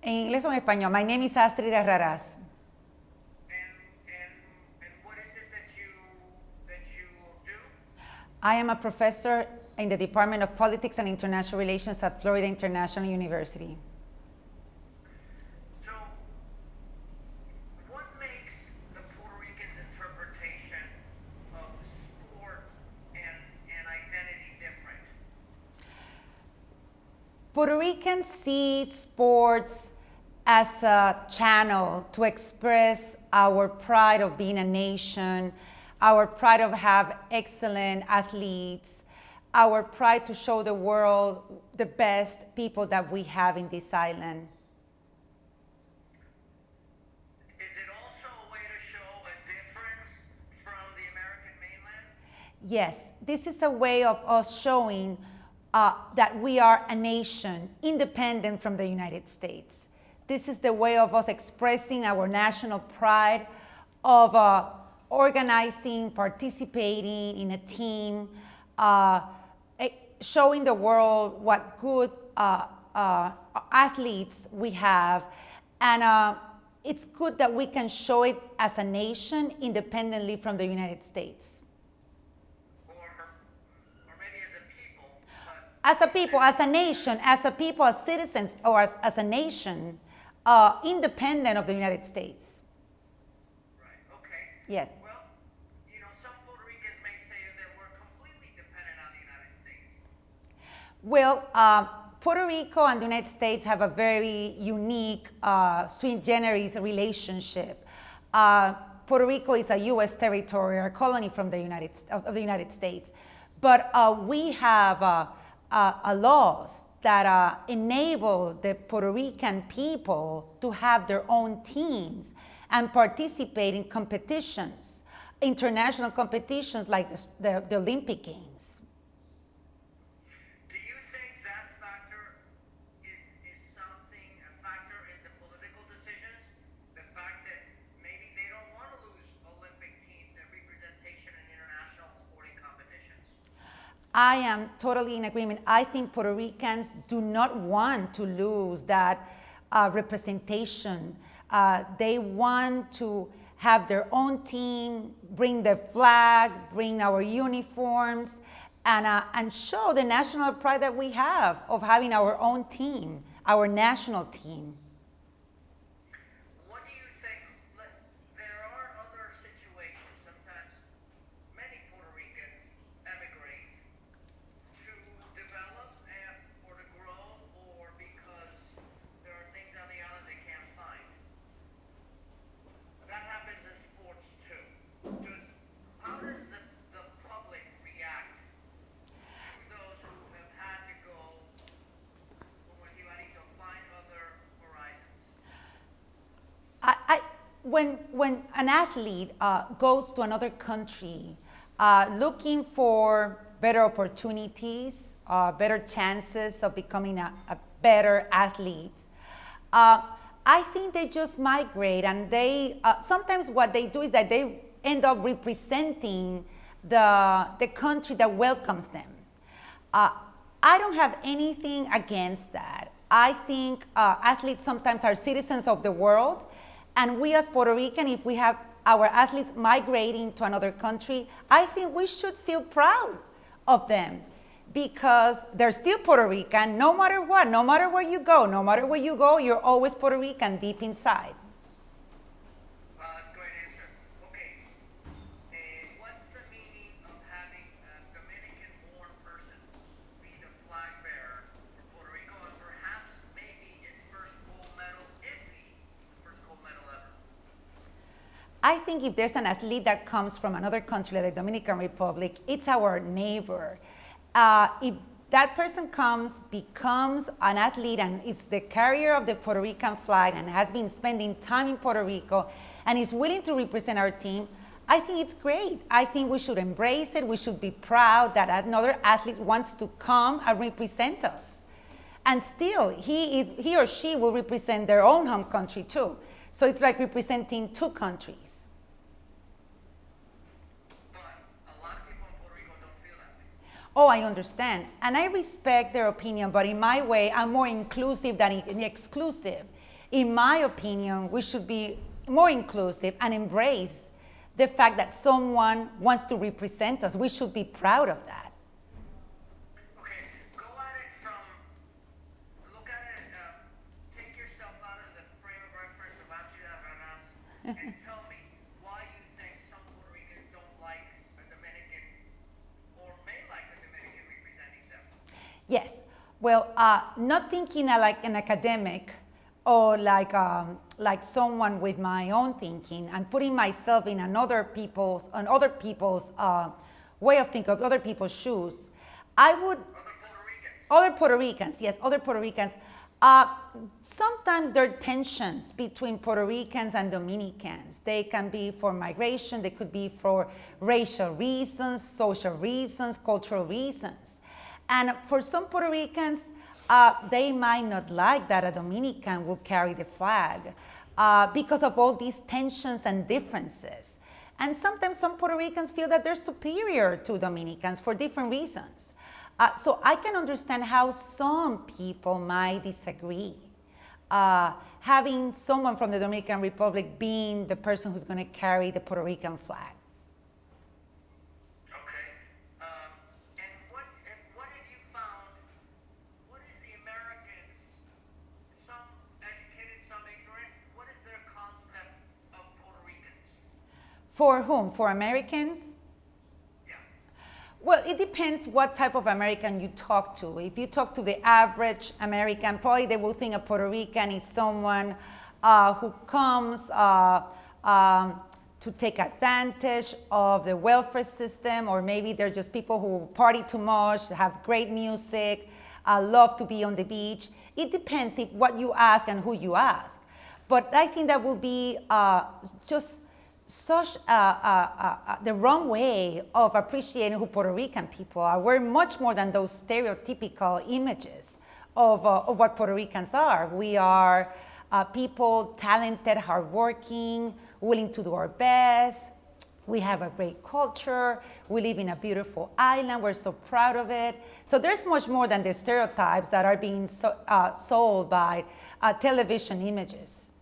En inglés o en español. My name is Astrid Arraras. And what is it that you do? I am a professor in the Department of Politics and International Relations at Florida International University. So, what makes the Puerto Ricans' interpretation of sport and identity different? Puerto Ricans see sports as a channel to express our pride of being a nation, our pride of have excellent athletes, our pride to show the world the best people that we have in this island. Is it also a way to show a difference from the American mainland? Yes, this is a way of us showing that we are a nation independent from the United States. This is the way of us expressing our national pride of organizing, participating in a team, showing the world what good athletes we have. And it's good that we can show it as a nation independently from the United States. Or maybe as a people. As a people, as a nation, as a people, as citizens, or as a nation, independent of the United States. Right, okay. Yes. Well, some Puerto Ricans may say that we're completely dependent on the United States. Well, Puerto Rico and the United States have a very unique sui generis relationship. Puerto Rico is a U.S. territory, a colony from the United States. But we have laws that enable the Puerto Rican people to have their own teams and participate in competitions, international competitions like the Olympic Games. Do you think that factor is something, a factor in the political decisions? The fact that maybe they don't want to lose Olympic teams and representation in international sporting competitions? I am totally in agreement. I think Puerto Ricans do not want to lose that representation. They want to have their own team, bring the flag, bring our uniforms, and show the national pride that we have of having our own team, our national team. What do you think? There are other situations. Sometimes many Puerto Ricans emigrate to develop or to grow, or because there are things on the island they can't find. That happens in sports too. How does the public react to those who have had to go, como el jibarito, find other horizons? When an athlete goes to another country looking for better opportunities, better chances of becoming a better athlete, I think they just migrate, and they sometimes what they do is that they end up representing the country that welcomes them. I don't have anything against that. I think athletes sometimes are citizens of the world, and we as Puerto Rican, if we have our athletes migrating to another country, I think we should feel proud of them because they're still Puerto Rican no matter what, no matter where you go, you're always Puerto Rican deep inside. That's a great answer. Okay. What's the meaning of having a Dominican-born person be the flag bearer for Puerto Rico and perhaps maybe its first gold medal, if he's the first gold medal ever? I think if there's an athlete that comes from another country like the Dominican Republic, it's our neighbor. If that person becomes an athlete and is the carrier of the Puerto Rican flag and has been spending time in Puerto Rico and is willing to represent our team, I think it's great. I think we should embrace it. We should be proud that another athlete wants to come and represent us. And still, he or she will represent their own home country too. So it's like representing two countries. Oh, I understand. And I respect their opinion, but in my way, I'm more inclusive than exclusive. in my opinion, we should be more inclusive and embrace the fact that someone wants to represent us. We should be proud of that. Okay, go at it from, look at it, take yourself out of the frame of reference of Astrid Arraras and tell me why you think some Puerto Ricans don't like a Dominican or may like a Dominican representing them. Yes. Well, not thinking like an academic or like someone with my own thinking and putting myself in other people's way of thinking, of other people's shoes, I would. Other Puerto Ricans, yes, other Puerto Ricans. Sometimes there are tensions between Puerto Ricans and Dominicans. They can be for migration, they could be for racial reasons, social reasons, cultural reasons. And for some Puerto Ricans, they might not like that a Dominican will carry the flag because of all these tensions and differences. And sometimes some Puerto Ricans feel that they're superior to Dominicans for different reasons. So I can understand how some people might disagree. Having someone from the Dominican Republic being the person who's going to carry the Puerto Rican flag. Okay. And what have you found? What is the Americans, some educated, some ignorant, what is their concept of Puerto Ricans? For whom? For Americans? Well, it depends what type of American you talk to. If you talk to the average American, probably they will think a Puerto Rican is someone who comes to take advantage of the welfare system, or maybe they're just people who party too much, have great music, love to be on the beach. It depends if what you ask and who you ask. But I think that will be just such the wrong way of appreciating who Puerto Rican people are. We're much more than those stereotypical images of what Puerto Ricans are. We are people talented, hardworking, willing to do our best. We have a great culture. We live in a beautiful island. We're so proud of it. So there's much more than the stereotypes that are being sold by television images.